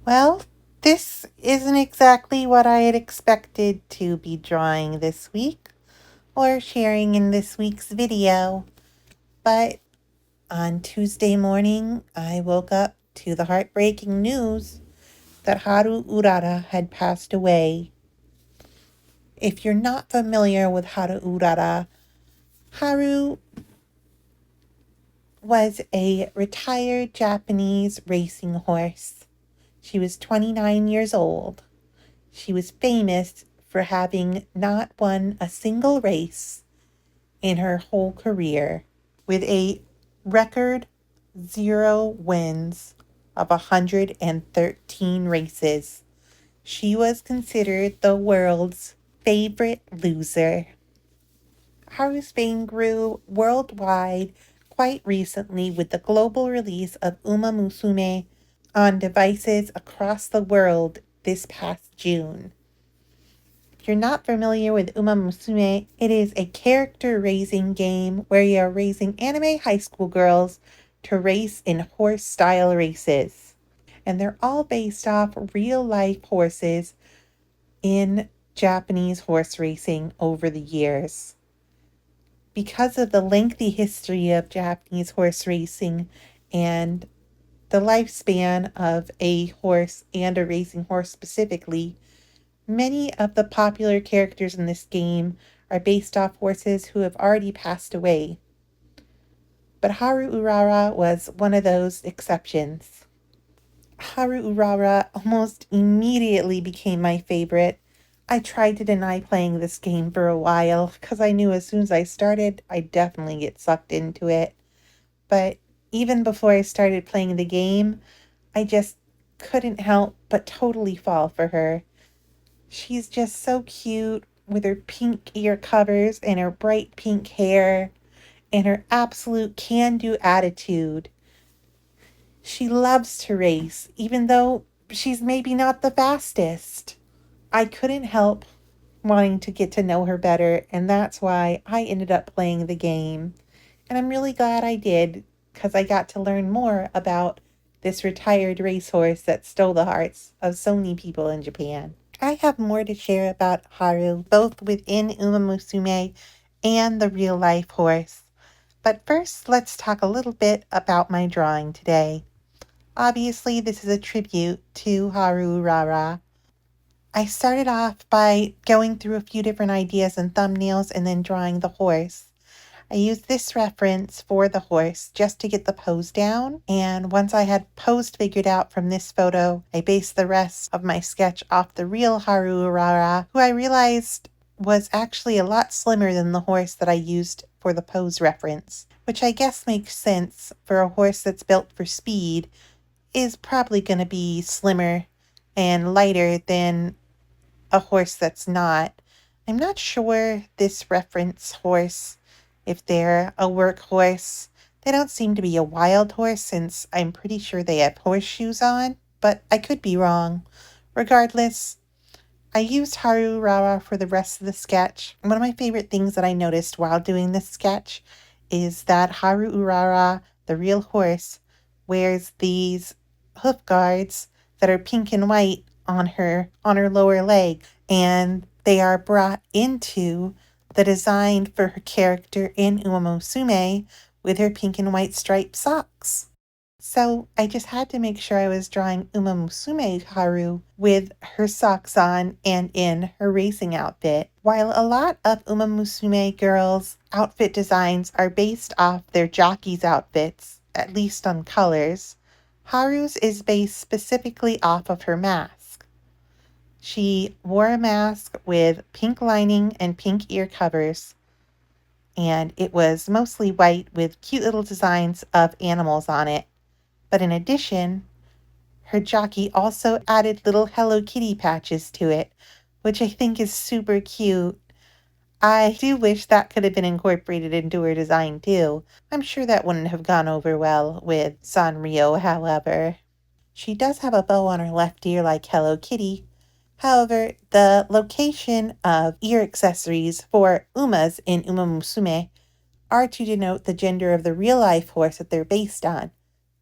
Well, this isn't exactly what I had expected to be drawing this week or sharing in this week's video, but on Tuesday morning, I woke up to the heartbreaking news that Haru Urara had passed away. If you're not familiar with Haru Urara, Haru was a retired Japanese racing horse. She was 29 years old. She was famous for having not won a single race in her whole career, with a record 0 wins of 113 races. She was considered the world's favorite loser. Haru's fame grew worldwide quite recently with the global release of Uma Musume on devices across the world this past June. If you're not familiar with Uma Musume, it is a character raising game where you are raising anime high school girls to race in horse-style races. And they're all based off real-life horses in Japanese horse racing over the years. Because of the lengthy history of Japanese horse racing and the lifespan of a horse and a racing horse specifically, many of the popular characters in this game are based off horses who have already passed away. But Haru Urara was one of those exceptions. Haru Urara almost immediately became my favorite. I tried to deny playing this game for a while because I knew as soon as I started, I'd definitely get sucked into it. But even before I started playing the game, I just couldn't help but totally fall for her. She's just so cute with her pink ear covers and her bright pink hair and her absolute can-do attitude. She loves to race, even though she's maybe not the fastest. I couldn't help wanting to get to know her better, and that's why I ended up playing the game. And I'm really glad I did, because I got to learn more about this retired racehorse that stole the hearts of so many people in Japan. I have more to share about Haru, both within Uma Musume and the real life horse. But first, let's talk a little bit about my drawing today. Obviously, this is a tribute to Haru Urara. I started off by going through a few different ideas and thumbnails and then drawing the horse. I used this reference for the horse just to get the pose down, and once I had pose figured out from this photo, I based the rest of my sketch off the real Haru Urara, who I realized was actually a lot slimmer than the horse that I used for the pose reference, which I guess makes sense for a horse that's built for speed is probably going to be slimmer and lighter than a horse that's not. I'm not sure this reference horse, if they're a work horse. They don't seem to be a wild horse since I'm pretty sure they have horseshoes on, but I could be wrong. Regardless, I used Haru Urara for the rest of the sketch. One of my favorite things that I noticed while doing this sketch is that Haru Urara, the real horse, wears these hoof guards that are pink and white on her lower leg, and they are brought into the design for her character in Uma Musume with her pink and white striped socks. So I just had to make sure I was drawing Uma Musume Haru with her socks on and in her racing outfit. While a lot of Uma Musume girls' outfit designs are based off their jockeys' outfits, at least on colors, Haru's is based specifically off of her mask. She wore a mask with pink lining and pink ear covers, and it was mostly white with cute little designs of animals on it. But in addition, her jockey also added little Hello Kitty patches to it, which I think is super cute. I do wish that could have been incorporated into her design too. I'm sure that wouldn't have gone over well with Sanrio, however. She does have a bow on her left ear like Hello Kitty. However, the location of ear accessories for Umas in Uma Musume are to denote the gender of the real-life horse that they're based on.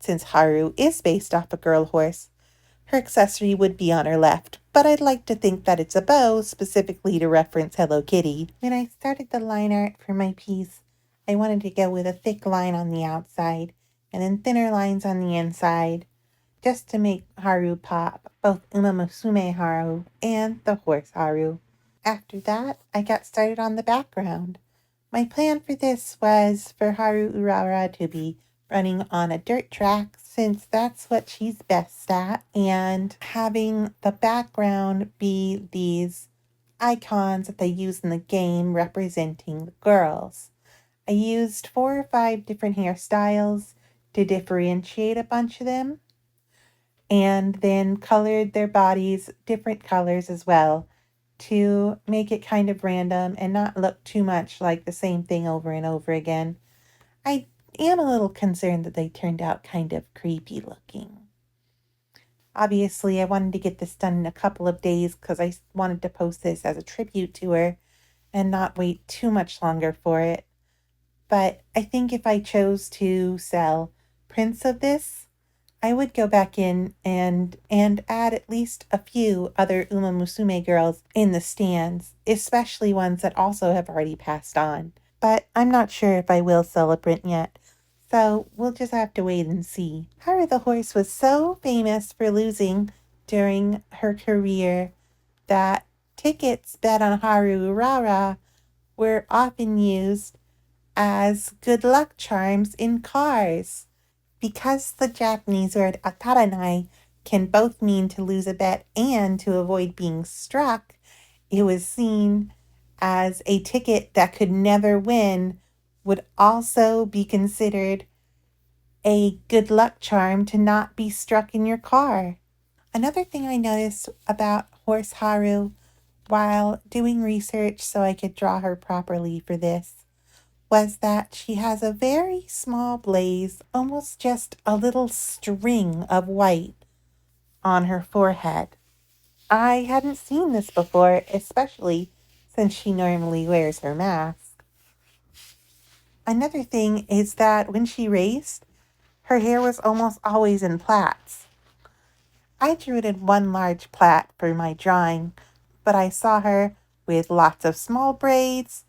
Since Haru is based off a girl horse, Her accessory would be on her left, but I'd like to think that it's a bow specifically to reference Hello Kitty. When I started the line art for my piece, I wanted to go with a thick line on the outside and then thinner lines on the inside, just to make Haru pop, both Uma Musume Haru and the horse Haru. After that, I got started on the background. My plan for this was for Haru Urara to be running on a dirt track, since that's what she's best at, and having the background be these icons that they use in the game representing the girls. I used 4 or 5 different hairstyles to differentiate a bunch of them, and then colored their bodies different colors as well to make it kind of random and not look too much like the same thing over and over again. I am a little concerned that they turned out kind of creepy looking. Obviously, I wanted to get this done in a couple of days because I wanted to post this as a tribute to her and not wait too much longer for it. But I think if I chose to sell prints of this, I would go back in and add at least a few other Uma Musume girls in the stands, especially ones that also have already passed on. But I'm not sure if I will sell a print yet, so we'll just have to wait and see. Haru the horse was so famous for losing during her career that tickets bet on Haru Urara were often used as good luck charms in cars. Because the Japanese word ataranai can both mean to lose a bet and to avoid being struck, it was seen as a ticket that could never win would also be considered a good luck charm to not be struck in your car. Another thing I noticed about Horse Haru while doing research so I could draw her properly for this was that she has a very small blaze, almost just a little string of white on her forehead. I hadn't seen this before, especially since she normally wears her mask. Another thing is that when she raced, her hair was almost always in plaits. I drew it in one large plait for my drawing, but I saw her with lots of small braids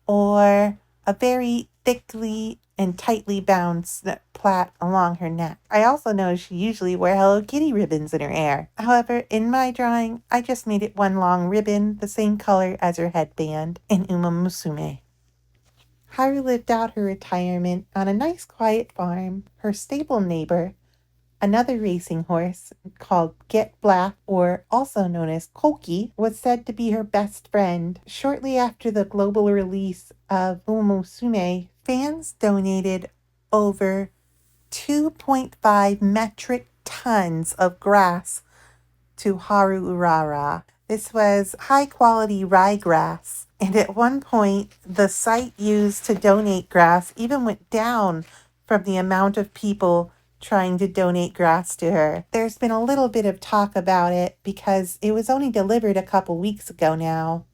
or a very thickly and tightly bound plait along her neck. I also noticed she usually wore Hello Kitty ribbons in her hair. However, in my drawing, I just made it one long ribbon, the same color as her headband in Uma Musume. Haru lived out her retirement on a nice quiet farm. Her stable neighbor, another racing horse called Get Black, or also known as Koki, was said to be her best friend. Shortly after the global release of Uma Musume, fans donated over 2.5 metric tons of grass to Haru Urara. This was high-quality ryegrass, and at one point, the site used to donate grass even went down from the amount of people trying to donate grass to her. There's been a little bit of talk about it because it was only delivered a couple weeks ago now.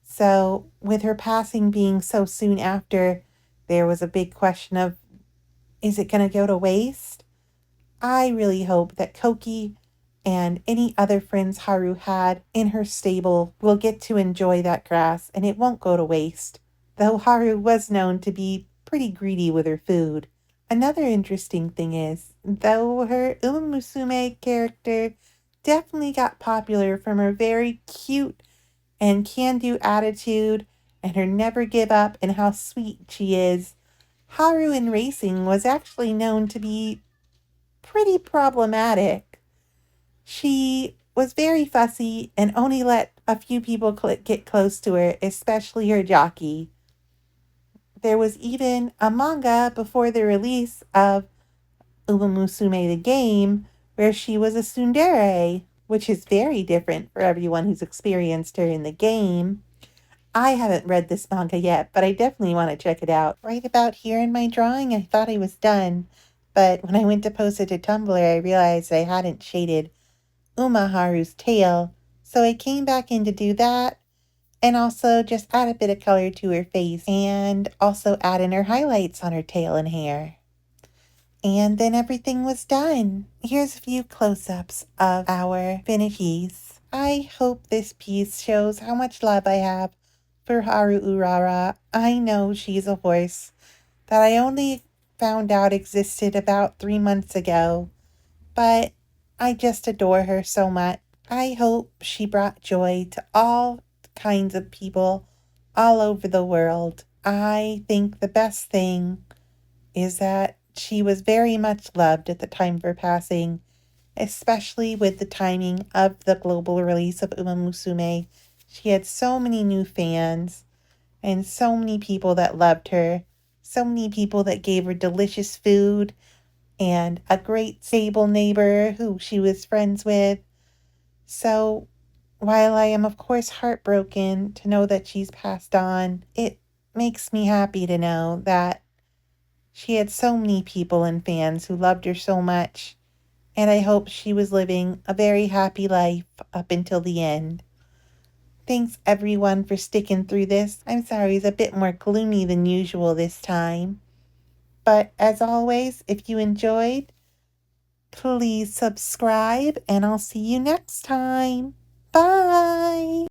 So with her passing being so soon after, there was a big question of, is it going to go to waste? I really hope that Koki and any other friends Haru had in her stable will get to enjoy that grass and it won't go to waste, though Haru was known to be pretty greedy with her food. Another interesting thing is, though her Uma Musume character definitely got popular from her very cute and can-do attitude and her never give up and how sweet she is, Haru in racing was actually known to be pretty problematic. She was very fussy and only let a few people get close to her, especially her jockey. There was even a manga before the release of Uma Musume the game where she was a tsundere, which is very different for everyone who's experienced her in the game. I haven't read this manga yet, but I definitely want to check it out. Right about here in my drawing, I thought I was done, but when I went to post it to Tumblr, I realized I hadn't shaded Uma Haru's tail, so I came back in to do that, and also just add a bit of color to her face, and also add in her highlights on her tail and hair. And then everything was done. Here's a few close-ups of our finishes. I hope this piece shows how much love I have for Haru Urara. I know she's a horse that I only found out existed about 3 months ago, but I just adore her so much. I hope she brought joy to all kinds of people all over the world. I think the best thing is that she was very much loved at the time of her passing, especially with the timing of the global release of Uma Musume. She had so many new fans and so many people that loved her, so many people that gave her delicious food, and a great stable neighbor who she was friends with. So, while I am, of course, heartbroken to know that she's passed on, it makes me happy to know that she had so many people and fans who loved her so much, and I hope she was living a very happy life up until the end. Thanks everyone for sticking through this. I'm sorry it's a bit more gloomy than usual this time. But as always, if you enjoyed, please subscribe and I'll see you next time. Bye!